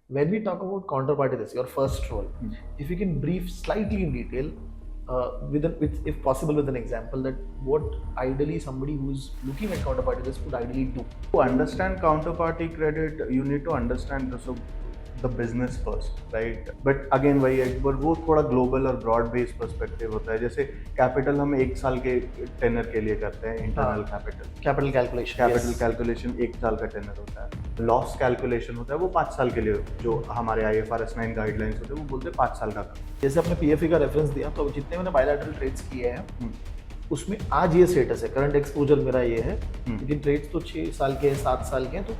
When we talk about counterparty risk, your first role, if you can brief slightly in detail, if possible, with an example that what ideally somebody who's looking at counterparty risk would ideally do. To understand counterparty credit, you need to understand the business first, right? But again वही एक बार वो थोड़ा global और broad base perspective होता है. जैसे capital हम एक साल के टेनर के लिए करते हैं, internal capital calculation, capital calculation एक साल का टेनर होता है. लॉस कैलकुलेशन होता है वो 5 साल के लिए, जो हमारे IFRS 9 गाइडलाइंस होते हैं वो बोलते हैं 5 साल का. जैसे आपने PFE का रेफरेंस दिया, तो जितने मैंने बायलैटरल ट्रेड्स किए हैं उसमें आज ये स्टेटस है, करंट एक्सपोजर मेरा ये है, लेकिन ट्रेड्स तो 6 साल के हैं, 7 साल के हैं, तो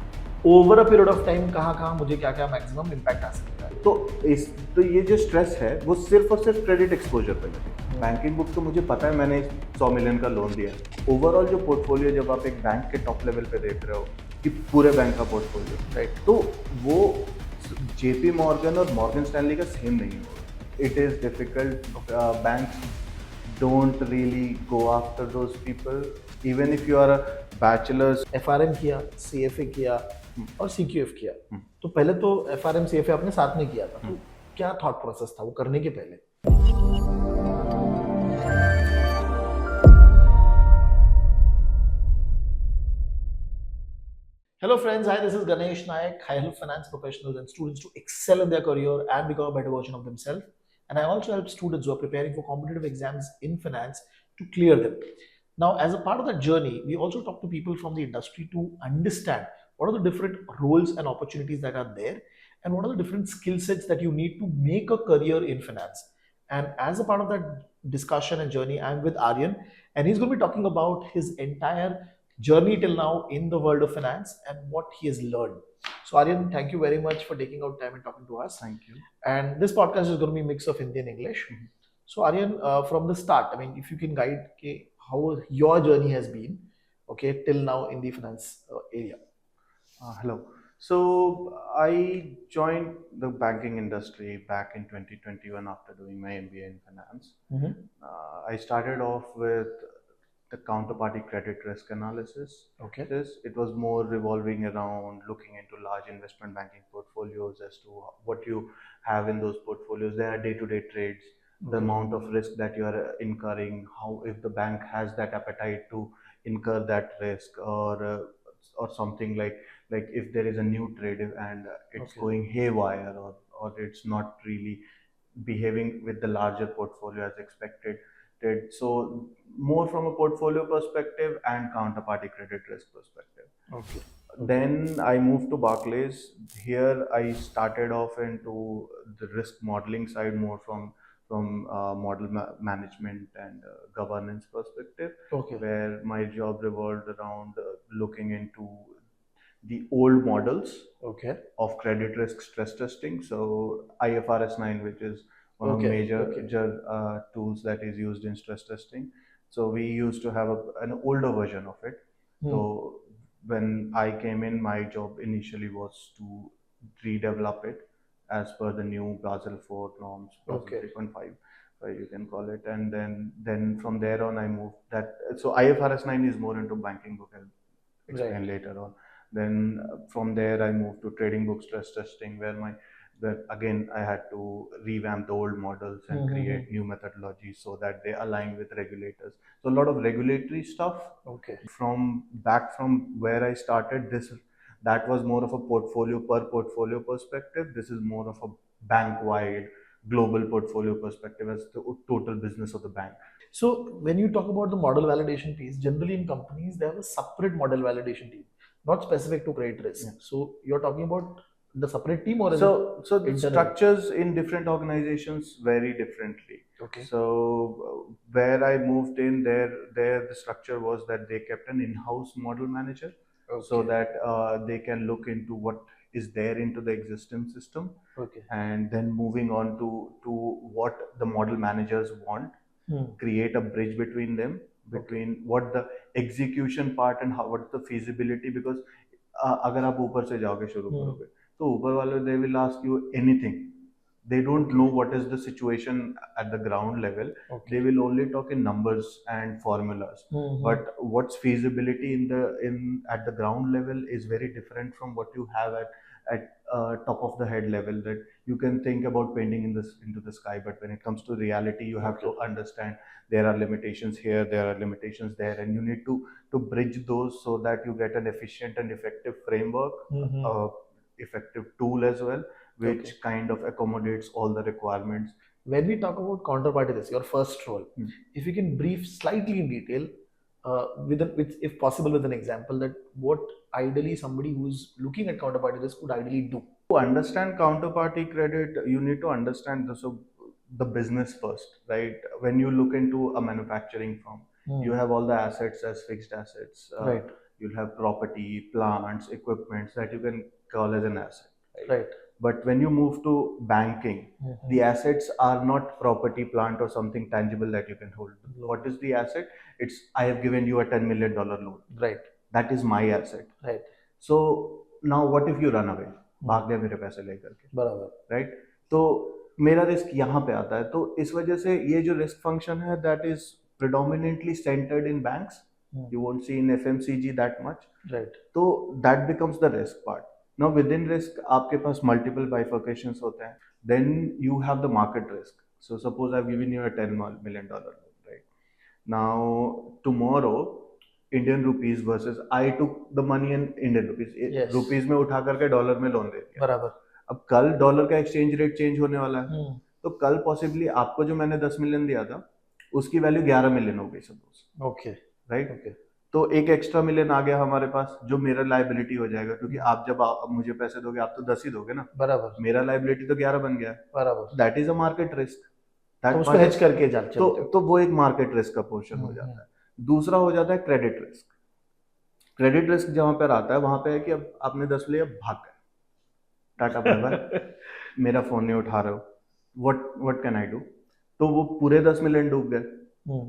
over a period of time कहाँ मुझे क्या क्या मैक्सिमम इम्पैक्ट आ सकता है. तो ये जो स्ट्रेस है वो सिर्फ और सिर्फ क्रेडिट एक्सपोजर पे लगे. बैंकिंग बुक तो मुझे पता है, मैंने 100 मिलियन का लोन दिया है. ओवरऑल जो पोर्टफोलियो, जब आप एक बैंक के टॉप लेवल पे देख रहे हो कि पूरे बैंक का पोर्टफोलियो, राइट, तो वो JP मॉर्गन और मॉर्गन स्टैनली का सेम नहीं है. It is difficult. Banks don't really go after those people, even if you are a bachelor's. FRM किया, CFA किया और CQF किया. तो पहले तो FRM CFA आपने साथ में किया था, तो क्या थॉट प्रोसेस था वो करने के पहले? Hello friends, hi, this is Ganesh Nayak. I help finance professionals and students to excel in their career and become a better version of themselves. And I also help students who are preparing for competitive exams in finance to clear them. Now, as a part of that journey, we also talk to people from the industry to understand what are the different roles and opportunities that are there, and what are the different skill sets that you need to make a career in finance. And as a part of that discussion and journey, I'm with Aryan, and he's going to be talking about his entire journey till now in the world of finance and what he has learned. So, Aryan, thank you very much for taking out time and talking to us. Thank you. And this podcast is going to be a mix of Hindi and English. So, Aryan, from the start, I mean, if you can guide how your journey has been, okay, till now in the finance area. Hello. So I joined the banking industry back in 2021 after doing my MBA in finance. I started off with the counterparty credit risk analysis. Okay. It was more revolving around looking into large investment banking portfolios as to what you have in those portfolios. There are day-to-day trades, the amount of risk that you are incurring, how if the bank has that appetite to incur that risk, or something like if there is a new trade and it's going haywire, or it's not really behaving with the larger portfolio as expected. So more from a portfolio perspective and counterparty credit risk perspective. Okay. Then I moved to Barclays. Here I started off into the risk modeling side, more from model management and governance perspective. Okay. Where my job revolved around looking into the old models Okay. of credit risk stress testing. So IFRS 9, which is one of the major tools that is used in stress testing. So we used to have an older version of it. So when I came in, my job initially was to redevelop it as per the new Basel 4 norms, Basel 3.5, you can call it. And then from there on, I moved that. So IFRS 9 is more into banking book. I'll explain later on. Then from there, I moved to trading book stress testing, where again I had to revamp the old models and create new methodologies so that they align with regulators. So a lot of regulatory stuff. Okay. From where I started, that was more of a portfolio perspective. This is more of a bank wide global portfolio perspective as the total business of the bank. So when you talk about the model validation piece, generally in companies they have a separate model validation team, not specific to credit risk. So you're talking about the separate team, or so the structures in different organizations vary differently. Okay. So where I moved in, there the structure was that they kept an in-house model manager, so that they can look into what is there into the existing system, and then moving on to what the model managers want, create a bridge between them, between what the execution part and what's the feasibility. Because अगर आप ऊपर से जाओगे शुरू करोगे तो ऊपर वाले they will ask you anything. They don't know what is the situation at the ground level. They will only talk in numbers and formulas. But what's feasibility at the ground level is very different from what you have at top of the head level, that you can think about painting into the sky, but when it comes to reality, you have to understand there are limitations here, there are limitations there, and you need to bridge those so that you get an efficient and effective framework, effective tool as well, which kind of accommodates all the requirements. When we talk about counterparty risk, your first role, if you can brief slightly in detail, if possible, with an example, that what ideally somebody who's looking at counterparty risk would ideally do. To understand counterparty credit, you need to understand the business first, right? When you look into a manufacturing firm, you have all the assets as fixed assets. Right. You'll have property, plants, equipments that you can call as an asset. Right. But when you move to banking, the assets are not property, plant, or something tangible that you can hold. What is the asset? It's, I have given you a $10 million loan. Right. That is my asset. Right. So now what if you run away? भाग गए मेरे पैसे लेकर के, बराबर, right? तो मेरा risk यहाँ पे आता है. तो इस वजह से ये जो रिस्क फंक्शन है, that is predominantly centered in banks. You won't see in FMCG that much. Right. तो that becomes the risk part. Now within risk आपके पास multiple bifurcations होते हैं. Then you have the market risk. So suppose I've given you a $10 million loan, right? Now tomorrow Indian rupees versus I took the money in Indian rupees. Yes. Rupees में उठा करके dollar में loan दे दिया. बराबर. अब कल dollar का exchange rate change होने वाला है. तो कल पॉसिबली आपको जो मैंने 10 मिलियन दिया था उसकी वैल्यू 11 मिलियन हो गई सपोज. ओके. राइट. ओके. तो एक एक्स्ट्रा मिलियन आ गया हमारे पास जो मेरा लायबिलिटी हो जाएगा, क्योंकि आप जब मुझे पैसे दोगे आप तो 10 ही दोगे ना. बराबर. मेरा लायबिलिटी तो 11 बन गया. बराबर. That is a market risk. तो उसको हेज करके चलते हो. तो वो एक मार्केट रिस्क का पोर्शन हो जाता है. दूसरा हो जाता है क्रेडिट रिस्क. क्रेडिट रिस्क जहां पर आता है वहां पे है कि अब आपने 10 लिए भाग गए, टाटा बाय बाय, मेरा फोन नहीं उठा रहे हो, व्हाट कैन आई डू. तो वो पूरे 10 मिलियन डूब गए.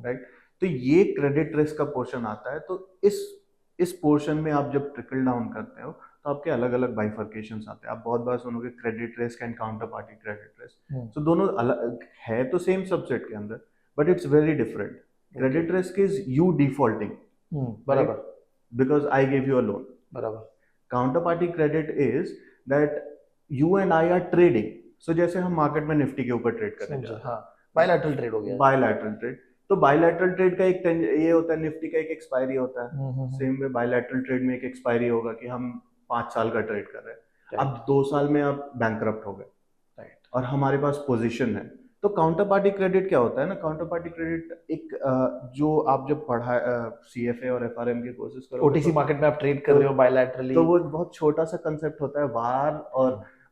राइट. तो ये क्रेडिट रिस्क का पोर्शन आता है. तो इस पोर्शन में आप जब ट्रिकल डाउन करते हो तो आपके अलग अलग बाइफर्केशंस आते हैं. आप बहुत बार सुनोगे credit risk and counter party credit risk. तो दोनों अलग है तो सेम सबसेट के अंदर, but it's very different. Credit risk is you defaulting. बराबर. Because I gave you a loan. बराबर. Counterparty credit is that you and I are trading. So जैसे हम मार्केट में निफ्टी के ऊपर ट्रेड करने जा रहे हैं. हाँ. बायलैटरल ट्रेड हो गया. Bilateral trade. तो बायलैटरल ट्रेड का एक ये होता है, निफ्टी का एक एक्सपायरी होता है. सेम वे बायलैटरल ट्रेड में एक एक्सपायरी होगा कि हम 5 साल का ट्रेड कर रहे हैं. अब 2 साल में आप बैंकरप्ट हो गए. राइट. और हमारे पास पोजीशन है. तो काउंटर पार्टी क्रेडिट क्या होता है ना, काउंटर पार्टी क्रेडिट एक जो आप जब पढ़ा CFA और FRM के कोर्सेज करो, OTC मार्केट में आप ट्रेड कर रहे हो बायलैटरली, तो वो बहुत छोटा सा कंसेप्ट होता है वार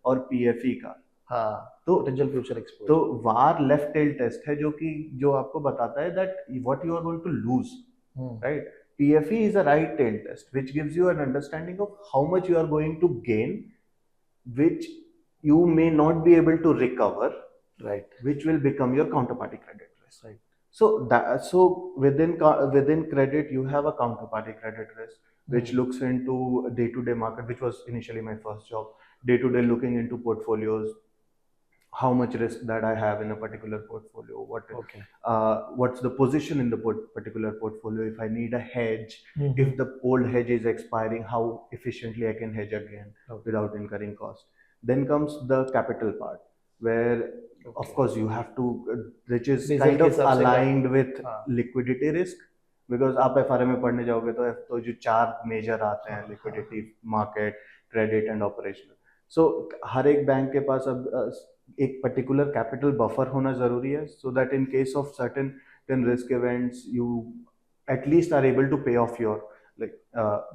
और PFE का. हाँ. तो पोटेंशियल फ्यूचर एक्सपोजर. तो वार लेफ्ट टेल टेस्ट है जो आपको बताता है that what you are going to lose. Right. PFE is a right tail test which gives you an understanding of how much you are going to gain, which you may not be able to recover. Right, which will become your counterparty credit risk. Right. So within credit you have a counterparty credit risk which looks into day-to-day market, which was initially my first job. Day-to-day looking into portfolios, how much risk that I have in a particular portfolio, what's the position in the particular portfolio, if I need a hedge, if the old hedge is expiring, how efficiently I can hedge again without incurring cost. Then comes the capital part, where of course you have to, which is kind of aligned with liquidity risk, because आप FRM में पढ़ने जाओगे तो जो 4 major आते हैं, liquidity, market, credit and operational. So हर एक bank के पास अब एक particular capital buffer होना जरूरी है, so that in case of certain risk events you at least are able to pay off your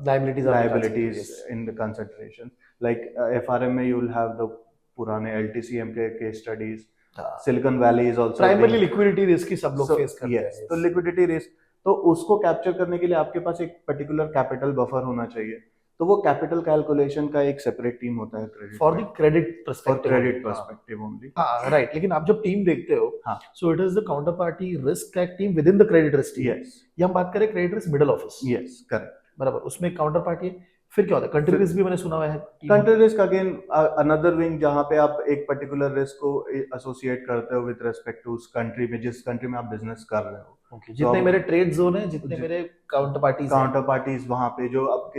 liabilities in the consideration. Like FRM में you will have the पुराने LTCM के case studies. Silicon Valley is also primarily liquidity risk की सब लोग face करते हैं. Yes, तो liquidity risk, तो उसको कैप्चर करने के लिए आपके पास एक पर्टिकुलर कैपिटल बफर होना चाहिए. तो वो कैपिटल कैलकुलेशन का एक सेपरेट टीम होता है credit for the credit perspective only. हाँ, राइट. लेकिन आप जब टीम देखते हो, so it is the counter party risk का team within the credit risk team. Yes. ये हम बात करें credit risk middle office. Yes, correct. बराबर. उसमें काउंटर पार्टी फिर क्या होता है, कंट्री रिस्क भी मैंने सुना हुआ है. Country risk again another wing, जहां पे आप एक पर्टिकुलर रिस्क को एसोसिएट करते हो विद रिस्पेक्ट टू उस कंट्री में, जिस कंट्री में आप बिजनेस कर रहे हो. Okay. जितने मेरे ट्रेड जोन है, जितने मेरे काउंटर पार्टीज वहां पे जो अब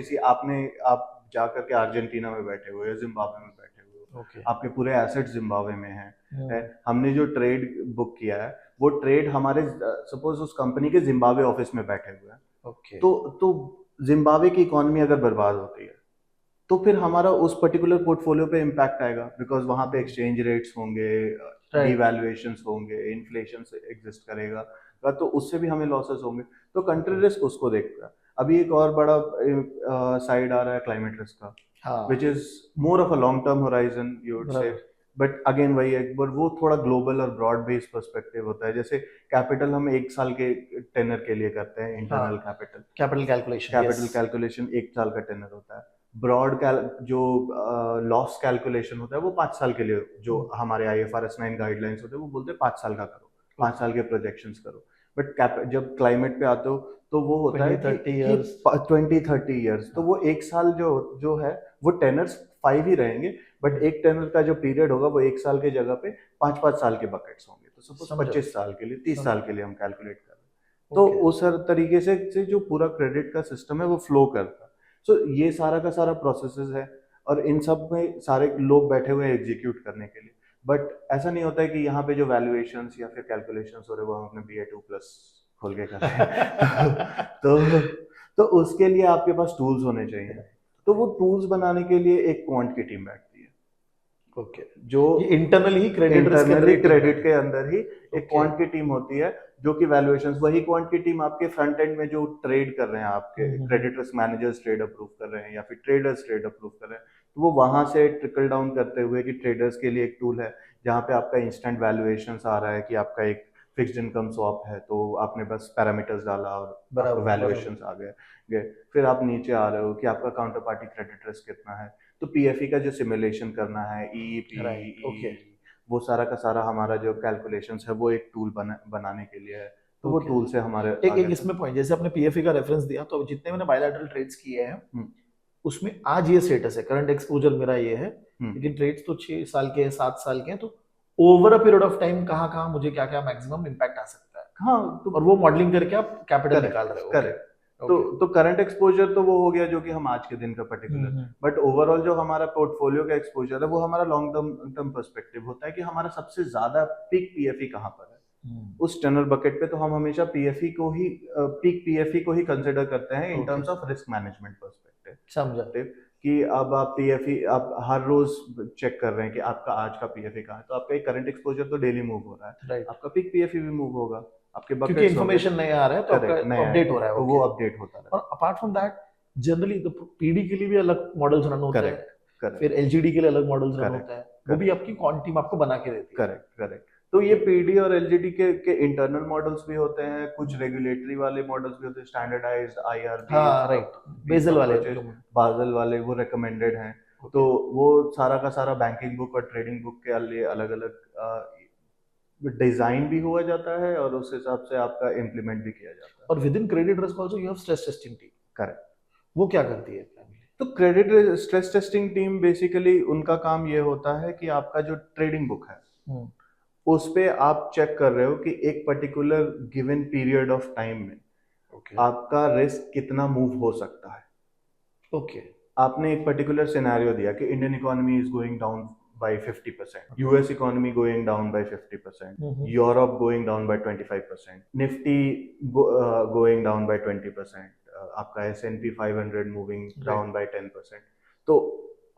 आप जा करके अर्जेंटीना में बैठे हुए हो, जिम्बाब्वे में बैठे हुए हो, ओके आपके पूरे एसेट्स जिम्बाब्वे में हैं, हमने जो ट्रेड बुक किया है वो ट्रेड हमारे सपोज उस कंपनी के जिम्बाब्वे ऑफिस में बैठे हुए हैं, ओके तो जिम्बाब्वे की इकोनॉमी अगर बर्बाद होती है तो फिर हमारा उस पर्टिकुलर पोर्टफोलियो पे इम्पैक्ट आएगा, बिकॉज वहाँ पे एक्सचेंज रेट्स होंगे, राइट डिवैल्यूएशंस होंगे, इन्फ्लेशन एग्जिस्ट करेगा, तो उससे भी हमें लॉसेस होंगे। तो कंट्री रिस्क उसको देखता है। अभी एक और बड़ा साइड आ रहा है क्लाइमेट रिस्क का, हाँ which is more of a long term horizon you would say, बराबर बट अगेन वही है, but वो थोड़ा ग्लोबल और ब्रॉड बेस्ड पर्सपेक्टिव होता है। जैसे कैपिटल हम एक साल के टेनर के लिए करते हैं, इंटरनल हाँ capital, capital calculation capital yes calculation एक साल का टेनर होता है। ब्रॉड जो लॉस कैलकुलेशन होता है वो 5 साल के लिए, जो हमारे IFRS 9 गाइडलाइंस होते हैं वो बोलते हैं 5 साल का करो, 5 साल के प्रोजेक्शंस करो। बट जब क्लाइमेट पे आते हो तो वो होता है 20-30 कि years 20-30 ईयर्स, तो वो एक साल जो है वो टेनर्स 5 ही रहेंगे, बट एक टेनर का जो पीरियड होगा वो एक साल के जगह पे 5-5 साल के बकेट्स होंगे। तो सपोज समझा 25 साल के लिए, 30 साल के लिए हम कैलकुलेट कर रहे हैं। तो ओके उस हर तरीके से जो पूरा क्रेडिट का सिस्टम है वो फ्लो करता है। सो ये सारा का सारा प्रोसेसेस है, और इन सब में सारे लोग बैठे हुए हैं एग्जीक्यूट करने के लिए। बट ऐसा नहीं होता है कि यहाँ पे जो वैल्यूएशंस या फिर कैलकुलेशंस हो रहे हैं वो हम अपने BA2+ खोल के कर रहे हैं तो तो उसके लिए आपके पास टूल्स होने चाहिए। तो वो टूल्स बनाने के लिए एक क्वांट की टीम बैठती है, ओके जो ये इंटरनली ही क्रेडिट रिस्क के अंदर इंटरनली ही team क्रेडिट है। के अंदर ही एक ओके क्वांट की टीम होती है, जो कि वैल्यूएशंस, वही क्वांट की टीम आपके फ्रंट एंड में जो ट्रेड कर रहे हैं, आपके credit risk managers trade approve कर रहे हैं या फिर ट्रेडर्स ट्रेड अप्रूव कर रहे हैं, तो वो वहां से ट्रिकल डाउन करते हुए कि ट्रेडर्स के लिए एक टूल है जहाँ पे आपका इंस्टेंट वैल्यूएशंस आ रहा है कि आपका एक फिक्स्ड इनकम स्वैप है, तो आपने बस पैरामीटर्स डाला और आपको बराबर बराबर वैल्यूएशंस आ गए। फिर आप नीचे आ रहे हो कि आपका काउंटर पार्टी क्रेडिट रिस्क कितना है, तो PFE का जो सिमुलेशन करना है, EEP, राइट ओके वो सारा का सारा हमारा जो कैलकुलेशंस है वो एक टूल बनाने के लिए है। तो वो ओके टूल से हमारे एक आगे एक इसमें पॉइंट, जैसे आपने पीएफई का रेफरेंस दिया, तो जितने मैंने बायलैटरल ट्रेड्स किए हैं हम्म, उसमें आज ये स्टेटस है, करंट एक्सपोजर मेरा ये है, हम्म, लेकिन ट्रेड्स तो 6 साल के हैं, 7 साल के हैं, तो over a period of time कहाँ कहाँ मुझे क्या क्या मैक्सिमम इम्पैक्ट आ सकता है, हाँ तो और वो मॉडलिंग करके आप कैपिटल निकाल करेक्ट रहे हो। Okay correct. तो ओके तो करंट एक्सपोजर तो वो हो गया जो कि हम आज के दिन का पर्टिकुलर, बट ओवरऑल जो हमारा पोर्टफोलियो का एक्सपोजर है वो हमारा लॉन्ग टर्म टर्म पर्सपेक्टिव होता है कि हमारा सबसे ज्यादा पीक PFE कहाँ पर है। उस टनल बकेट पे तो हम हमेशा PFE को ही पीक PFE को ही कंसिडर करते हैं in okay terms of risk management perspective, समझा कि अब आप PFE आप हर रोज चेक कर रहे हैं कि आपका आज का PFE कहाँ है, तो आपका एक करंट एक्सपोजर तो डेली मूव हो रहा है, राइट, आपका पीक PFE भी मूव होगा, आपके क्योंकि बकेट्स हो गए, इन्फॉर्मेशन नहीं आ रहा है तो आपका करेक्ट, नया अपडेट हो रहा है। तो ओके वो अपडेट होता रहता और अपार्ट फ्रॉम दैट जनरली तो पीडी के लिए भी अलग मॉडल्स रन है। होते हैं, करेक्ट करेक्ट फिर एलजीडी के लिए अलग मॉडल्स रन करेक्ट होता है, वो भी आपकी कौन टीम आपको बना के देती है। Correct correct. तो ये PD और LGD के इंटरनल मॉडल्स भी होते हैं, कुछ रेगुलेटरी वाले मॉडल्स भी होते हैं, स्टैंडर्डाइज्ड IRB, हाँ राइट, बेसल वाले बाजल वाले वो रिकमेंडेड हैं। तो वो सारा का सारा बैंकिंग बुक और ट्रेडिंग बुक के लिए अलग अलग डिजाइन भी हुआ जाता है और उस हिसाब से आपका इम्प्लीमेंट भी किया जाता है। और with in credit risk also you have stress testing team, correct. वो क्या करती है? तो credit stress testing team basically उनका काम ये होता है कि आपका जो ट्रेडिंग बुक है उस पे आप चेक कर रहे हो कि एक particular given period of time में ओके आपका रिस्क कितना मूव हो सकता है। ओके आपने एक पर्टिकुलर सिनेरियो दिया कि Indian economy is going down by 50%, US economy going down by 50%, Europe going down by 25%, Nifty going down by 20%, आपका S&P 500 moving down by 10%। तो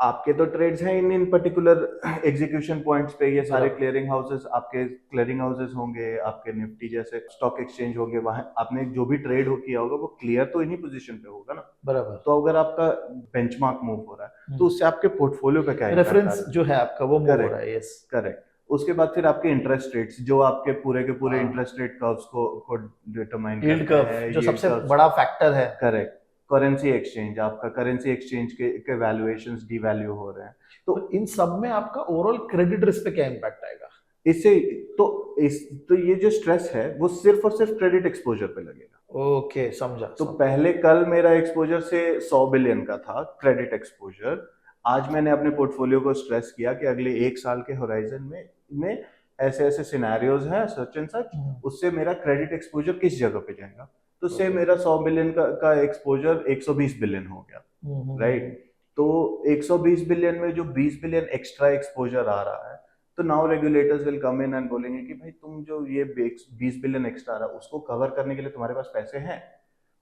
आपके तो ट्रेड्स हैं इन पर्टिकुलर एग्जीक्यूशन पॉइंट्स पे, ये सारे क्लियरिंग हाउसेस, आपके क्लियरिंग हाउसेस होंगे, आपके निफ्टी जैसे स्टॉक एक्सचेंज होंगे, वहां आपने जो भी ट्रेड हो किया होगा वो क्लियर तो इन्हीं पोजीशन पे होगा ना। बराबर। तो अगर आपका बेंचमार्क मूव हो रहा है तो उससे आपके पोर्टफोलियो पे क्या रेफरेंस जो है आपका वो मूव हो रहा है। Yes correct. उसके बाद फिर आपके इंटरेस्ट रेट्स जो आपके पूरे के पूरे इंटरेस्ट रेट कर्व्स को डिटरमाइन करते हैं, जो सबसे बड़ा फैक्टर है। करेक्ट। करेंसी एक्सचेंज, आपका करेंसी एक्सचेंज के वैल्यूएशंस डीवैल्यू हो रहे हैं, तो इन सब में आपका ओवरऑल क्रेडिट रिस्क पे क्या इम्पैक्ट आएगा? इससे तो ये जो स्ट्रेस है वो सिर्फ और सिर्फ क्रेडिट एक्सपोजर पे लगेगा। ओके समझा। तो पहले कल मेरा एक्सपोजर से 100 बिलियन का था क्रेडिट एक्सपोजर, आज मैंने अपने पोर्टफोलियो को स्ट्रेस किया कि अगले 1 साल के होराइजन में ऐसे ऐसे सिनेरियोज हैं सच एंड सच, उससे मेरा क्रेडिट एक्सपोजर किस जगह पे जाएगा। तो से मेरा 100 बिलियन का एक्सपोजर 120 बिलियन हो गया, राइट। तो 120 बिलियन में जो 20 बिलियन एक्स्ट्रा एक्सपोजर आ रहा है, तो now regulators will come in and बोलेंगे कि भाई तुम जो ये 20 बिलियन एक्स्ट्रा आ रहा है उसको कवर करने के लिए तुम्हारे पास पैसे हैं।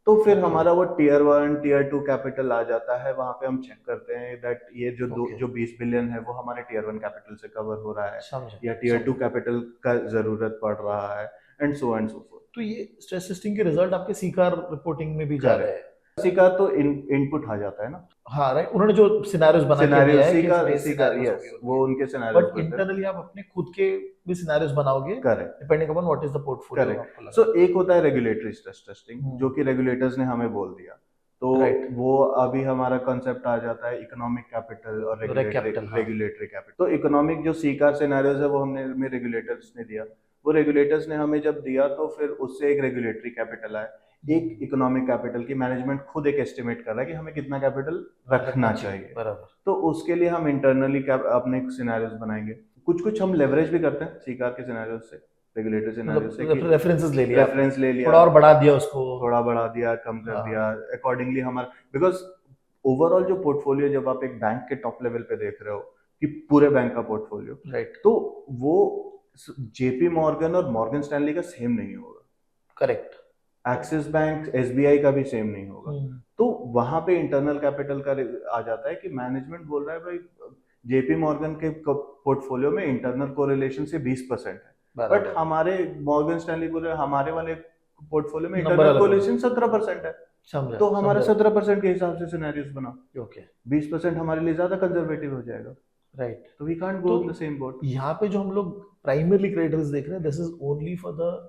तो फिर Okay. हमारा वो टीयर 1 टीयर 2 कैपिटल आ जाता है, वहां पे हम चेक करते हैं दैट ये Okay. जो 20 बिलियन है वो हमारे टीयर 1 कैपिटल से कवर हो रहा है समझे। या टीयर 2 समझे। कैपिटल का जरूरत पड़ रहा है, एंड सो फोर्थ। तो ये स्ट्रेस टेस्टिंग के रिजल्ट आपके सीकार रिपोर्टिंग में भी जा रहे हैं। सी का तो इनपुट आ जाता है ना, हाँ राइट, उन्होंने जो सिनेरियोज बना के सिनेरियो दिया है सी कि का बेस सिनेरियोज यस, होगी वो उनकी, उनके सिनेरियोज बट होते हैं। इंटरनली आप अपने खुद के भी सिनेरियोज बनाओगे correct depending upon what is the portfolio आपको करेक्ट। लगा। सो एक होता है रेगुलेटरी स्ट्रेस टेस्टिंग जो कि रेगुलेटर्स ने हमें बोल दिया, तो Right. वो अभी हमारा कंसेप्ट आ जाता है इकोनॉमिक कैपिटल और Reg capital, हाँ। Regulatory capital. तो इकोनॉमिक जो सीकार सिनेरियोज है वो हमने में रेगुलेटर्स ने दिया, वो रेगुलेटर्स ने हमें जब दिया तो फिर उससे एक रेगुलेटरी कैपिटल आया, एक इकोनॉमिक कैपिटल की मैनेजमेंट खुद एक एस्टिमेट कर रहा है कि हमें कितना कैपिटल रखना चाहिए। बराबर। तो उसके लिए हम इंटरनली अपने सिनेरियोज बनाएंगे, कुछ कुछ हम लेवरेज भी करते हैं सीकार के सिनेरियोज से, रेगुलेटरी सिनेरियोज से, मतलब रेफरेंसेस ले लिया, रेफरेंस ले लिया, थोड़ा और बढ़ा दिया उसको, थोड़ा बढ़ा दिया, कम कर हाँ। दिया अकॉर्डिंगली हमारा, बिकॉज ओवरऑल जो पोर्टफोलियो जब आप एक बैंक के टॉप लेवल पे देख रहे हो कि पूरे बैंक का पोर्टफोलियो, राइट, तो वो जेपी मॉर्गन और मॉर्गन स्टैनली का सेम नहीं होगा, करेक्ट, एक्सिस बैंक एसबीआई का भी सेम नहीं होगा। तो वहां पे इंटरनल कैपिटल का आ जाता है कि मैनेजमेंट बोल रहा है भाई जेपी मॉर्गन के पोर्टफोलियो में इंटरनल कोरिलेशन से 20% है, बट हमारे मॉर्गन स्टैनली बोल रहे हैं हमारे वाले पोर्टफोलियो में इंटरनल कोरिलेशन 17% है, तो हमारा 17% के हिसाब से सिनेरियोस बना, ओके 20% हमारे लिए ज्यादा कंजर्वेटिव हो जाएगा, राइट। तो we can't go in the same boat. यहाँ पे जो हम लोग प्राइमरली क्रेडिट रिस्क देख रहे हैं, this is only for the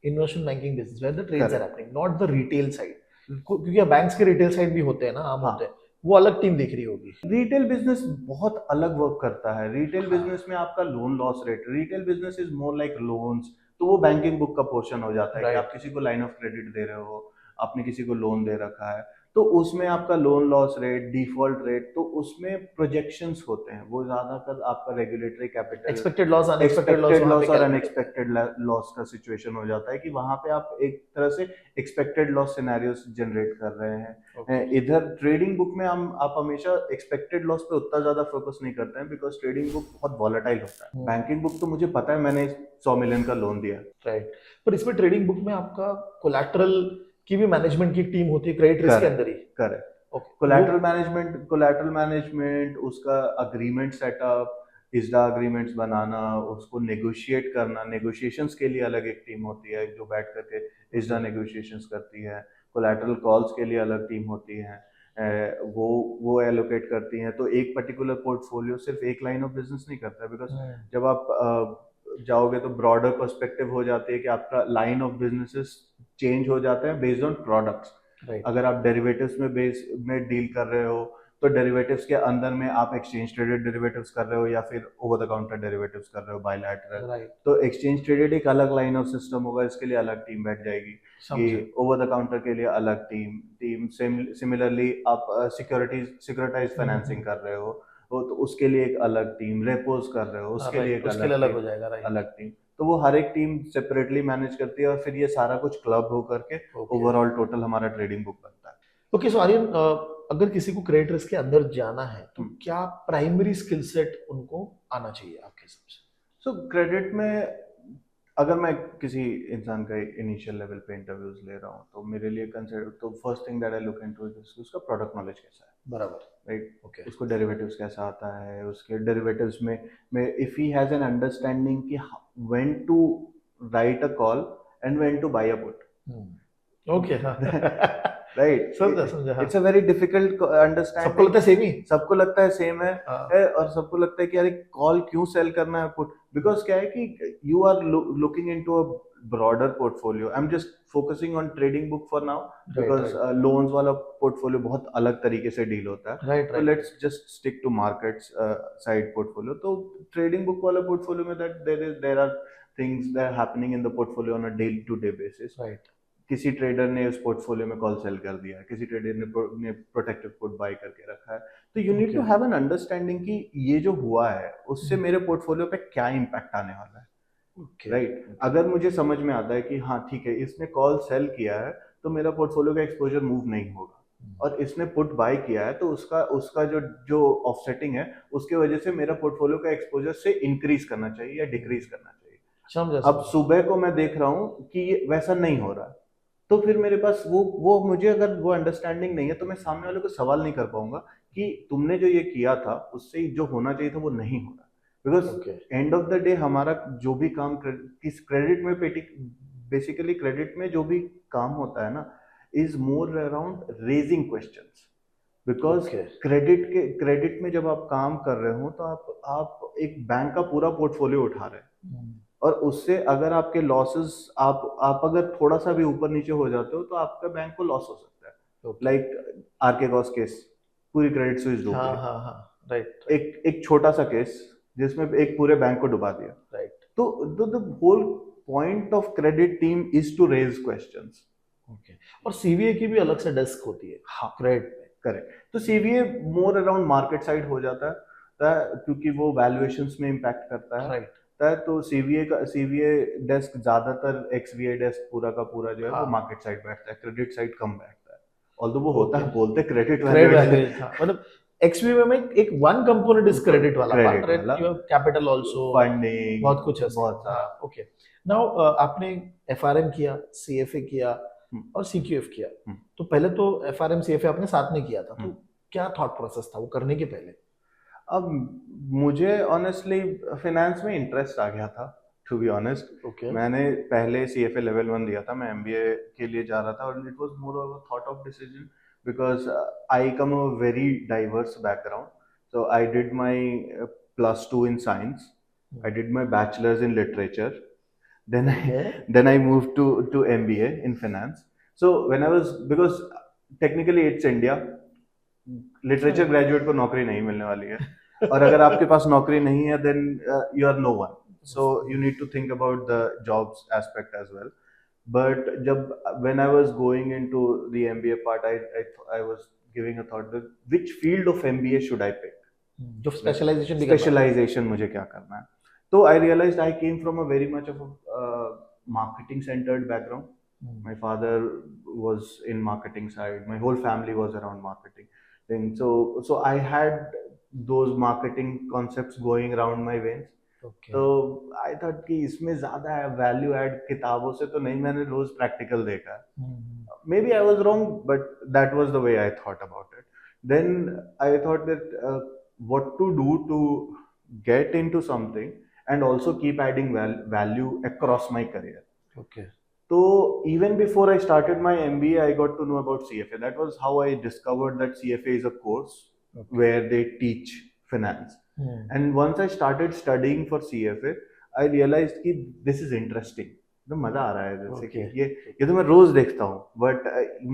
investment banking business where the trades are happening, not the retail side, क्योंकि बैंक्स के रिटेल साइड भी होते हैं ना, आम होते हैं, वो अलग टीम देख रही होगी। रिटेल बिजनेस बहुत अलग वर्क करता है, रिटेल बिजनेस में आपका loan loss rate, retail business is more like loans, तो वो बैंकिंग बुक का पोर्शन हो जाता है कि आप किसी को लाइन ऑफ क्रेडिट दे रहे हो, आपने किसी को लोन दे रखा है, तो उसमें आपका loan loss rate, default rate, तो उसमें प्रोजेक्शंस होते हैं, वो ज्यादातर आपका रेगुलेटरी कैपिटल, एक्सपेक्टेड लॉस और अनएक्सपेक्टेड लॉस का सिचुएशन हो जाता है कि वहां पे आप एक तरह से एक्सपेक्टेड लॉस सिनेरियोस जनरेट कर रहे हैं। इधर ट्रेडिंग बुक में हम आप हमेशा एक्सपेक्टेड लॉस पे उतना ज्यादा फोकस नहीं करते हैं, बिकॉज ट्रेडिंग बुक बहुत वॉलेटाइल होता है। बैंकिंग बुक तो मुझे पता है मैंने 100 मिलियन का लोन दिया, राइट, पर इसमें ट्रेडिंग बुक में आपका कोलैटरल की भी मैनेजमेंट की एक टीम होती है क्रेडिट रिस्क के अंदर ही। करेक्ट, कोलैटरल मैनेजमेंट, उसका अग्रीमेंट सेटअप, इस्डा अग्रीमेंट्स बनाना, उसको नेगोशिएट करना, नेगोशिएशंस के लिए अलग एक टीम होती है जो बैठ करके इस्डा नेगोशिएशंस करती है, कोलैटरल कॉल्स के लिए अलग टीम होती है, वो एलोकेट करती हैं। तो एक पर्टिकुलर पोर्टफोलियो सिर्फ एक लाइन ऑफ बिजनेस नहीं करता है, बिकॉज जब आप जाओगे तो ब्रॉडर पर्सपेक्टिव हो जाती है कि आपका लाइन ऑफ बिजनेसेस चेंज हो जाते हैं बेस्ड ऑन प्रोडक्ट्स। अगर आप डेरिवेटिव्स में डील कर रहे हो तो डेरिवेटिव्स के अंदर में आप एक्सचेंज ट्रेडेड डेरिवेटिव्स कर रहे हो या फिर ओवर द काउंटर डेरिवेटिव्स कर रहे हो बायलैटरल, तो एक्सचेंज ट्रेडेड एक अलग लाइन ऑफ सिस्टम होगा, इसके लिए अलग टीम बैठ जाएगी, कि ओवर द काउंटर के लिए अलग टीम सिमिलरली आप सिक्योरिटाइज फाइनेंसिंग कर रहे हो तो उसके लिए एक अलग टीम, रेपोज कर रहे हो उसके लिए एक अलग हो जाएगा, अलग टीम, तो वो हर एक टीम सेपरेटली मैनेज करती है और फिर ये सारा कुछ क्लब हो करके ओवरऑल टोटल हमारा ट्रेडिंग बुक बनता है। ओके, सो आर्यन, अगर किसी को क्रेडिट रिस्क के अंदर जाना है तो क्या प्राइमरी स्किल सेट उनको आना चाहिए आपके हिसाब से? सो क्रेडिट में अगर मैं किसी इंसान का इनिशियल लेवल पे इंटरव्यूज ले रहा हूँ तो मेरे लिए कंसिडर, तो first thing that I look into is उसका प्रोडक्ट नॉलेज कैसा है, बराबर, राइट, ओके, उसको डेरिवेटिव्स कैसा आता है, उसके डेरिवेटिव्स में if he has an understanding कि when to write a call and when to buy a put, okay, right, समझा, it's a very difficult understanding, सबको लगता है सेम है, और सबको लगता है कि यार कॉल क्यों सेल करना है पुट, बिकॉज क्या है कि you are looking into a broader portfolio, I am just focusing on trading book for now, because loans वाला पोर्टफोलियो बहुत अलग तरीके से डील होता है, तो let's just stick to markets side portfolio. तो ट्रेडिंग बुक वाला पोर्टफोलियो में that there are things that are happening in the portfolio on a day to day basis, right, किसी ट्रेडर ने उस पोर्टफोलियो में कॉल सेल कर दिया है, किसी ट्रेडर ने प्रोटेक्टेड पुट बाय करके रखा है, तो you need to have an understanding कि ये जो हुआ है उससे मेरे पोर्टफोलियो पे क्या इम्पैक्ट आने वाला है, राइट, अगर मुझे समझ में आता है कि हाँ ठीक है इसने कॉल सेल किया है तो मेरा पोर्टफोलियो का एक्सपोजर मूव नहीं होगा, और इसने पुट बाय किया है, तो उसका उसका जो जो ऑफसेटिंग है उसके वजह से मेरा पोर्टफोलियो का एक्सपोजर से इंक्रीज करना चाहिए या डिक्रीज करना चाहिए। समझा अब समझा। सुबह को मैं देख रहा हूँ कि ये वैसा नहीं हो रहा, तो फिर मेरे पास वो मुझे अगर वो अंडरस्टैंडिंग नहीं है तो मैं सामने वाले को सवाल नहीं कर पाऊंगा कि तुमने जो ये किया था उससे जो होना चाहिए था वो नहीं हो रहा। Because okay end of the day हमारा जो भी काम किस क्रेडिट में बेसिकली क्रेडिट में जो भी काम होता है ना, is more around raising questions. Because okay. Credit में जब आप काम कर रहे हो तो आप एक बैंक का पूरा पोर्टफोलियो उठा रहे हैं, और उससे अगर आपके लॉसेस आप अगर थोड़ा सा भी ऊपर नीचे हो जाते हो तो आपका बैंक को लॉस हो सकता है। Okay. Like Archegos case, पूरी क्रेडिट स्विस डूब हाँ गई। हाँ हाँ। राइट राइट एक छोटा सा केस जिसमें एक पूरे बैंक को डुबा दिया। राइट। तो the whole point of credit team is to raise questions. Okay. और सीवीए की भी अलग से डेस्क होती है हाँ, क्रेडिट में। करेक्ट। तो सीवीए मोर अराउंड मार्केट साइड हो जाता है, क्योंकि वो वैल्यूएशंस में इम्पैक्ट करता है। राइट। तो सीवीए डेस्क ज्यादातर एक्सवीए डेस्क पूरा का पूरा जो है वो हाँ। मार्केट साइड बैठता है, क्रेडिट साइड कम बैठता है। ऑल्दो वो होता ओके। है, बोलते क्रेडिट क्रेडिट वैल्यूएशन, वैल्यू हाँ मतलब एक्सवीए में एक वन कंपोनेंट इज क्रेडिट वाला पार्ट, क्रेडिट राइट? वाला, you have capital also, funding, बहुत कुछ है बहुत हाँ। सारा। ओके। नाउ आपने एफआरएम किया, सीएफए किया हम्म, और सीक्यूएफ किया। हम्म। तो पहले तो एफआरएम सीएफए आपने साथ में किया था, तो हम्म। क्या थॉट प्रोसेस था वो करने के पहले? अब मुझे ऑनेस्टली फाइनेंस में इंटरेस्ट आ गया था, टू बी ऑनेस्ट। ओके। मैंने पहले सीएफए लेवल 1 दिया था, मैं एमबीए के लिए जा रहा था, और it was more of a thought of decision because I come a very diverse background. So I did my +2 in science, I did my bachelor's in literature, then I okay. then I moved to MBA in finance. So when I was, because technically it's India, literature graduate को नौकरी नहीं मिलने वाली है, और अगर आपके पास नौकरी नहीं है then you are no one, so you need to think about the jobs aspect as well. But जब when I was going into the MBA part, I was giving a thought that which field of MBA should I pick, जो specialisation भी करना था। Specialisation मुझे क्या करना है। तो I realised I came from a very much of marketing centred background. My father was in marketing side, my whole family was around marketing thing, so I had those marketing concepts going around my veins. Okay. तो I thought कि इसमें ज्यादा value add किताबों से तो नहीं, मैंने रोज practical देखा है। Maybe I was wrong, but that was the way I thought about it. Then I thought that what to do to get into something and also keep adding value across my career. Okay. So even before I started my MBA, I got to know about CFA. That was how I discovered that CFA is a course where they teach finance. And once I started studying for CFA, I realized कि this is interesting. तो मजा आ रहा है, जैसे कि ये तो मैं रोज देखता हूँ, बट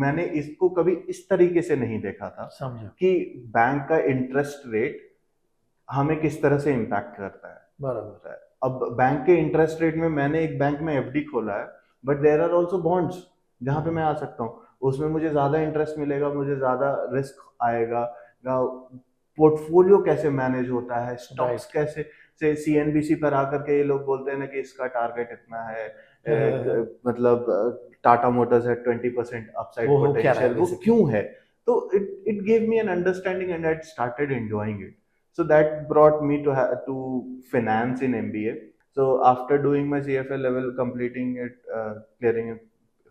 मैंने इसको कभी इस तरीके से नहीं देखा था। समझा। कि बैंक का इंटरेस्ट रेट हमें किस तरह से इम्पैक्ट करता है। बराबर। अब बैंक के इंटरेस्ट रेट में, मैंने एक बैंक में एफडी खोला है, but there are also bonds जहाँ पे मैं आ सकता हूँ, उसमें मुझे ज्यादा इंटरेस्ट मिलेगा, मुझे ज्यादा रिस्क आएगा। पोर्टफोलियो कैसे मैनेज होता है, स्टॉक्स कैसे, से सीएनबीसी पर आकर के ये लोग बोलते हैं ना कि इसका टारगेट इतना है, मतलब टाटा मोटर्स है 20% अपसाइड पोटेंशियल, वो क्यों है? तो it gave me an understanding and I started enjoying it. So that brought me to finance in MBA. So after doing my CFA level, completing it, clearing it,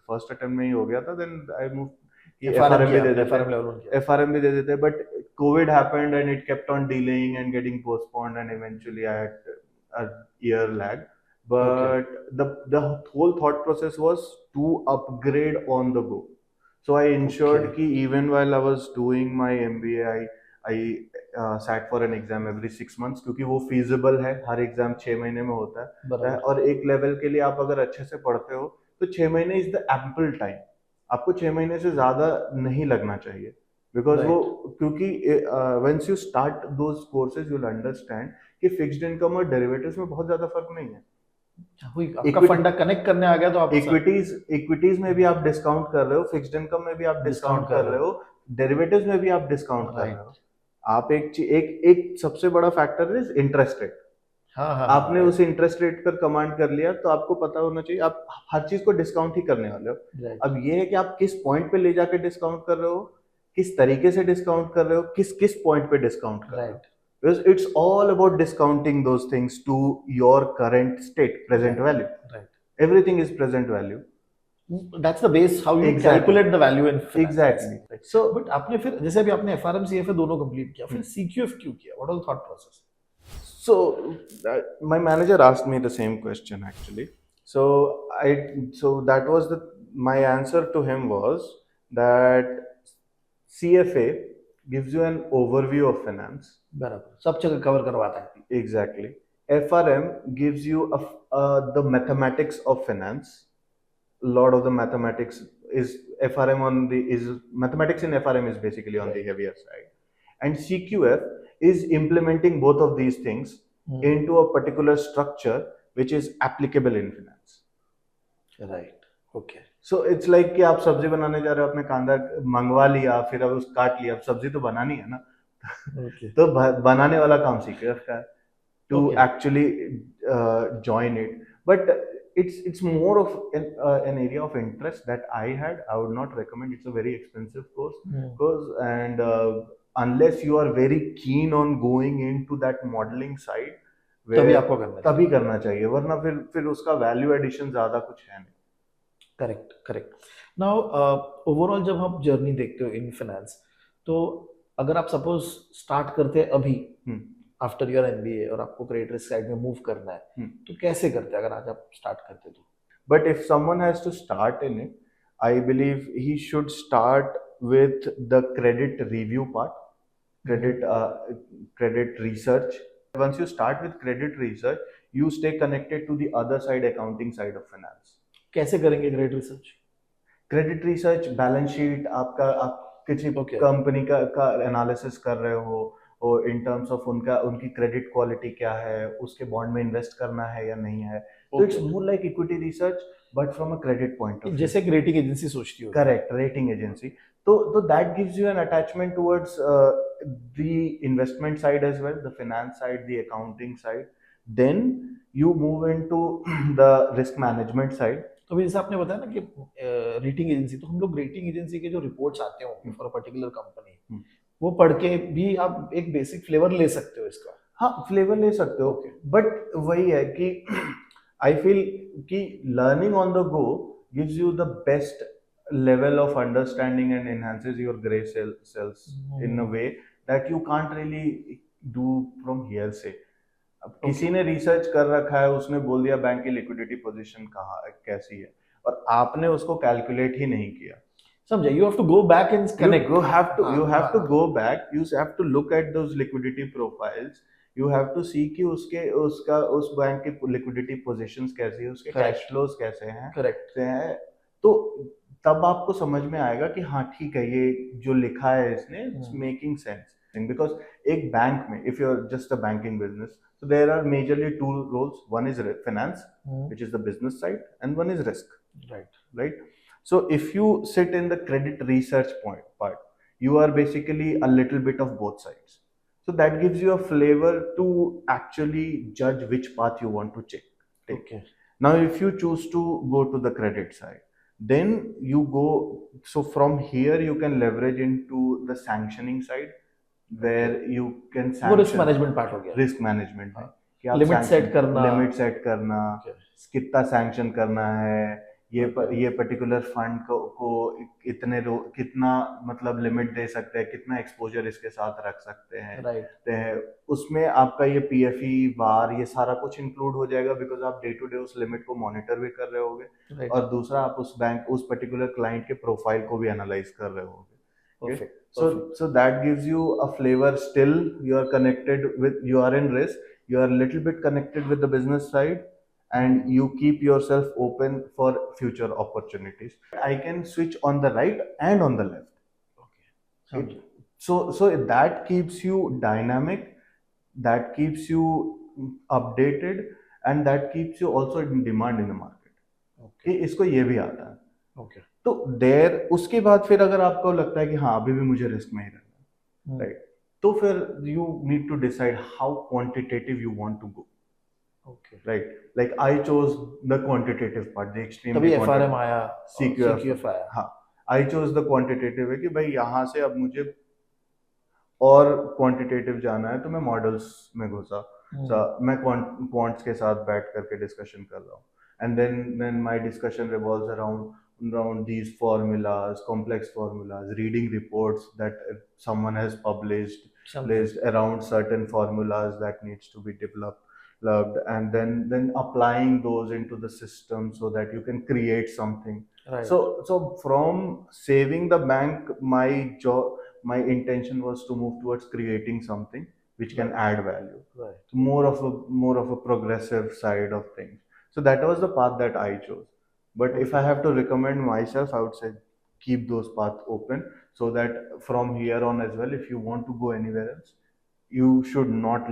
first attempt में ही हो गया था. Then I moved. FRM भी दे देते, FRM भी दे देते, but COVID happened and it kept on delaying and getting postponed, and eventually I had a year lag. But the whole thought process was to upgrade on the go. So I ensured कि even while I was doing my MBA, I sat for an exam every 6 months, क्योंकि वो feasible है, हर exam 6 महीने में होता है, और एक लेवल के लिए आप अगर अच्छे से पढ़ते हो तो 6 महीने इज द एम्पल टाइम, आपको 6 महीने से ज्यादा नहीं लगना चाहिए, बिकॉज वो, क्योंकि once you start those courses you will understand कि फिक्स्ड इनकम और डेरिवेटिव्स में बहुत ज्यादा फर्क नहीं है। आपका फंडा कनेक्ट करने आ गया तो आप इक्विटीज में भी आप डिस्काउंट कर रहे हो, फिक्स्ड इनकम में भी आप डिस्काउंट कर रहे हो, डेरिवेटिव्स में भी आप डिस्काउंट कर रहे हो। आप एक सबसे बड़ा फैक्टर इज इंटरेस्ट रेट। आपने उस इंटरेस्ट रेट पर कमांड कर लिया तो आपको पता होना चाहिए आप हर चीज को डिस्काउंट ही करने वाले हो। अब ये है कि आप किस पॉइंट पे ले जाकर डिस्काउंट कर रहे हो, किस तरीके से डिस्काउंट कर रहे हो, किस किस पॉइंट पे डिस्काउंट कर रहे हो, Right. because it's all about discounting those things to your current state, present Right. value. Right. Everything is present value. That's the base how you Exactly. calculate the value in finance. Exactly. Right. So But आपने फिर जैसे अभी आपने FRM CFA दोनों complete किया, फिर CQF क्यों किया? What was the thought process? So my manager asked me the same question actually. So that was my answer to him was that CFA gives you an overview of finance. बराबर सब जगह cover करवाता है. Exactly. FRM gives you the mathematics of finance. A lot of the mathematics is FRM on the is mathematics in FRM is basically on the heavier side, and CQF is implementing both of these things into a particular structure which is applicable in finance. Right. Okay. So it's like कि आप सब्जी बनाने जा रहे हो, आपने कांदा मंगवा लिया, फिर अब उस काट लिया, अब सब्जी तो बनानी है ना. Okay. तो बनाने वाला काम CQF का है to Okay. actually join it, but it's more of an area of interest that I had. I would not recommend. It's a very expensive course, and unless you are very keen on going into that modeling side, तभी आपको करना चाहिए. तभी करना चाहिए, वरना फिर उसका वैल्यू एडिशन ज्यादा कुछ है नहीं. Correct correct. नाउ ओवरऑल जब आप जर्नी देखते हो इन फाइनेंस, तो अगर आप सपोज स्टार्ट करते हैं अभी आफ्टर योर एमबीए और आपको क्रेडिट रिस्क साइड में मूव करना है, तो कैसे करते हैं अगर आज आप स्टार्ट करते तो? But if someone has to start in it, I believe he should start with the credit review part, credit research. Once you start with credit research, you stay connected to the other side, accounting side of finance. कैसे करेंगे credit research? Credit research, balance sheet आपका, आप किसी company का analysis कर रहे हो और इन टर्म्स ऑफ उनकी क्रेडिट क्वालिटी क्या है, उसके बॉन्ड में इन्वेस्ट करना है या नहीं है. तो it's more like equity research but from a credit point of view, जैसे एक रेटिंग एजेंसी सोचती हो. Correct, rating agency. तो that gives you an attachment towards the investment side as well, the finance side, the accounting side. Then you move into the risk management side. तो जैसे आपने बताया ना कि रेटिंग एजेंसी, तो हम लोग रेटिंग एजेंसी के जो रिपोर्ट्स आते होंगे फॉर अ पर्टिकुलर कंपनी, वो पढ़ के भी आप एक बेसिक फ्लेवर ले सकते हो इसका. हाँ, फ्लेवर ले सकते हो, बट वही है कि आई फील कि learning on the go gives you the best level of understanding and enhances your gray cells in a way that you can't really do from hearsay. अब किसी ने रिसर्च कर रखा है, उसने बोल दिया बैंक की लिक्विडिटी पोजीशन कहाँ कैसी है, और आपने उसको कैलकुलेट ही नहीं किया. समझे? You have to go back and connect. You have to go back. You have to look at those liquidity profiles. You have to see कि उस बैंक की लिक्विडिटी पोजीशंस कैसी है, उसके कैश फ्लोज कैसे हैं. करेक्ट है. तो तब आपको समझ में आएगा कि हाँ ठीक है, ये जो लिखा है इसने, इट्स मेकिंग सेंस. बिकॉज एक बैंक में, if you are just a banking business, so there are majorly two roles. One is finance, which is the business side, and one is risk. Right. So if you sit in the credit research part, you are basically a little bit of both sides. So that gives you a flavor to actually judge which path you want to take. Okay. Now, if you choose to go to the credit side, then you go, so from here you can leverage into the sanctioning side, where you can sanction. वो risk management part हो गया. Risk management है कि आप limit set करना, कितना sanction करना है, ये पर्टिकुलर फंड को कितना मतलब लिमिट दे सकते हैं, कितना एक्सपोजर इसके साथ रख सकते हैं. राइट. उसमें आपका ये पीएफई वार ये सारा कुछ इंक्लूड हो जाएगा, बिकॉज आप डे टू डे उस लिमिट को मॉनिटर भी कर रहे होगे, और दूसरा आप उस पर्टिकुलर क्लाइंट के प्रोफाइल को भी एनालाइज कर रहे होगे. So that gives you a flavor. Still you are connected with, you are in risk, you are a little bit connected with the business side, and you keep yourself open for future opportunities. I can switch on the right and on the left. Okay. So that keeps you dynamic, that keeps you updated, and that keeps you also in demand in the market. Okay. इसको ये भी आता है. Okay. तो देर उसके बाद फिर अगर आपको लगता है कि हाँ अभी भी मुझे रिस्क में ही रहना, राइट, तो फिर you need to decide how quantitative you want to go. Okay. Right. Like I chose the quantitative part, the extreme. तभी FRM आया, CQF CQF आया. हाँ, आई चोज द क्वांटिटेटिव है कि भाई यहाँ से अब मुझे और क्वांटिटेटिव जाना है, तो मैं मॉडल्स में घुसा। मैं क्वांट्स के साथ बैठ करके डिस्कशन कर रहा हूँ, and then my discussion revolves around these formulas, complex formulas, reading reports that someone has published around certain formulas that needs to be developed, and then applying those into the system so that you can create something. Right. So from saving the bank, my intention was to move towards creating something which can add value. Right. So more of a progressive side of things. So that was the path that I chose. But if I have to recommend myself, I would say keep those paths open, so that from here on as well, if you want to go anywhere else, you should not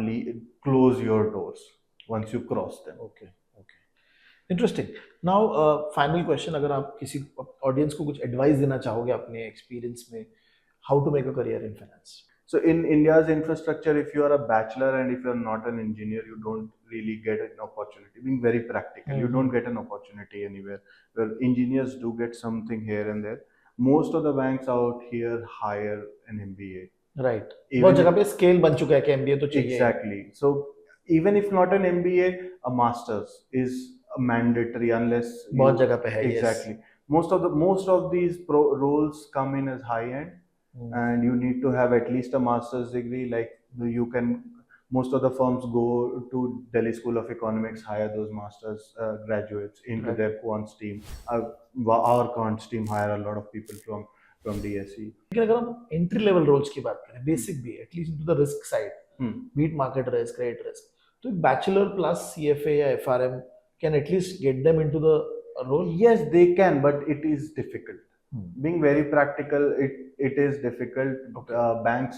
close your doors once you cross them. Okay. Interesting. Now final question, अगर आप किसी audience को कुछ advice देना चाहोगे अपने experience में, how to make a career in finance? So in India's infrastructure, if you are a bachelor and if you're not an engineer, you don't really get an opportunity. Being very practical, you don't get an opportunity anywhere. Well, engineers do get something here and there. Most of the banks out here hire an MBA. Right. बहुत जगह पे scale बन चुका है कि MBA तो चाहिए. Exactly. So even if not an MBA, a master's is mandatory unless बहुत जगह पे है. exactly. Most of these roles come in as high end. And you need to have at least a master's degree. Like most of the firms go to Delhi School of Economics, hire those master's graduates into their quants team. Our quants team hire a lot of people from DSE. लेकिन अगर हम entry level roles की बात करें, basic भी at least into the risk side, be it market risk, credit risk, तो एक bachelor plus CFA या FRM can at least get them into the role? Yes, they can, but it is difficult. Being very practical, it is difficult. Okay. Banks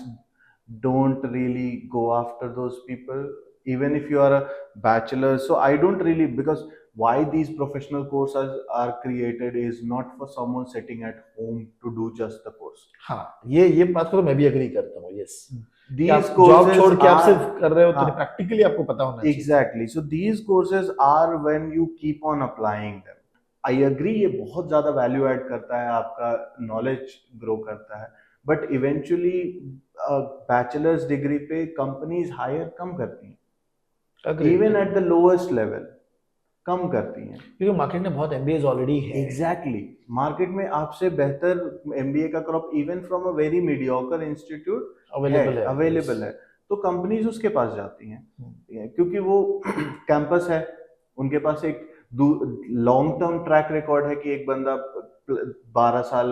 don't really go after those people, even if you are a bachelor. So I don't really, because why these professional courses are created is not for someone sitting at home to do just the course. हाँ, ये बात को तो मैं भी agree करता हूँ. Yes. These job छोड़ के आप सिर्फ कर रहे हो तो प्रैक्टिकली आपको पता होना चाहिए. Exactly. So these courses are when you keep on applying them. I agree, ये बहुत ज़्यादा वैल्यू ऐड करता है, आपका नॉलेज ग्रो करता है, बट इवेंचुअली बैचलर्स डिग्री पे कंपनीज हायर कम करती हैं, even at the lowest level कम करती हैं, क्योंकि मार्केट में बहुत MBAs ऑलरेडी है. एग्जैक्टली. मार्केट में आपसे बेहतर MBA का crop even from a very mediocre institute available है, तो कंपनीज उसके पास जाती हैं, क्योंकि वो कैंपस है, उनके पास एक लॉन्ग टर्म ट्रैक रिकॉर्ड है कि एक बंदा 12 साल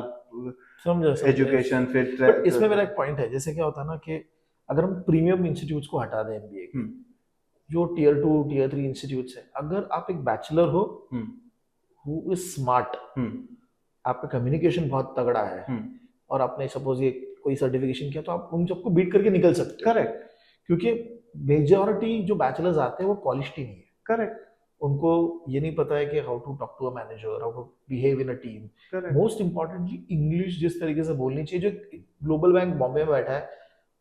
एजुकेशन फिर. इसमें मेरा एक पॉइंट है, जैसे क्या होता है ना कि अगर हम प्रीमियम इंस्टीट्यूट्स को हटा दें MBA के, जो टियर 2 टियर 3 इंस्टीट्यूट्स है, अगर आप एक बैचलर हो हु इज स्मार्ट, आपका कम्युनिकेशन बहुत तगड़ा है, और आपने सपोज ये कोई सर्टिफिकेशन किया, तो आप उन सबको बीट करके निकल सकते हो. करेक्ट. क्योंकि मेजॉरिटी जो बैचलर्स आते हैं वो पॉलिश्ड ही नहीं है. करेक्ट. उनको ये नहीं पता है कि how to talk to a manager, how to behave in a team. Most importantly English जिस तरीके से बोलनी चाहिए. जो ग्लोबल बैंक बॉम्बे में बैठा है,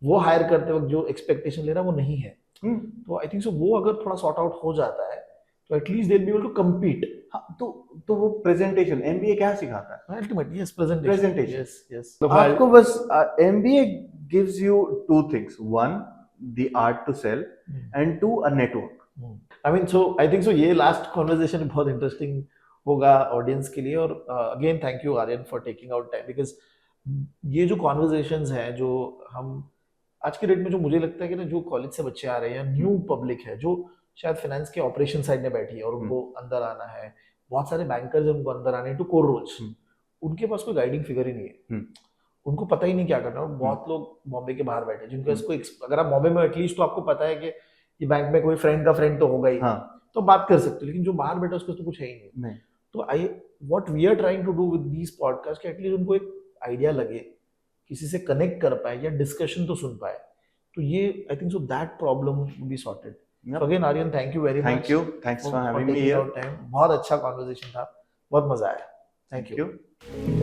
वो हायर करते वक्त जो एक्सपेक्टेशन ले रहा है वो नहीं है. तो आई थिंक सो वो अगर थोड़ा सॉर्ट आउट हो जाता है तो at least they will be able to compete. तो वो प्रेजेंटेशन MBA क्या सिखाता है? Ultimately yes, presentation. यस. आपको बस MBA gives you two things. One, the art to sell, and two, a network. I mean, so I think so ये last conversation बहुत interesting होगा ऑडियंस के लिए. और again thank you Aryan for taking out time, because ये जो conversations हैं जो हम आज के डेट में, जो मुझे लगता है कि ना, जो कॉलेज से बच्चे आ रहे हैं, न्यू पब्लिक है जो शायद फाइनेंस के ऑपरेशन साइड में बैठी है और उनको अंदर आना है, बहुत सारे बैंकर्स हैं उनको अंदर आने टू कोर रोल्स, उनके पास कोई गाइडिंग फिगर ही नहीं है. उनको पता ही नहीं क्या करना. और बहुत लोग बॉम्बे के बाहर बैठे जिनको इसको, अगर आप बॉम्बे में एटलीस्ट तो आपको पता है कि ये बैंक में कोई फ्रेंड का फ्रेंड तो होगा ही, तो बात कर सकते हो. लेकिन जो बाहर बैठा उसको तो कुछ है ही नहीं. तो what we are trying to do with these podcast कि एटलीस्ट उनको एक आइडिया लगे, किसी से कनेक्ट कर पाए या डिस्कशन तो सुन पाए. तो ये I think so that problem will be sorted. So again Aryan, thank you very much. Thank you, thanks for having me here. बहुत अच्छा कन्वर्सेशन था, बहुत मजा आया. थैंक यू.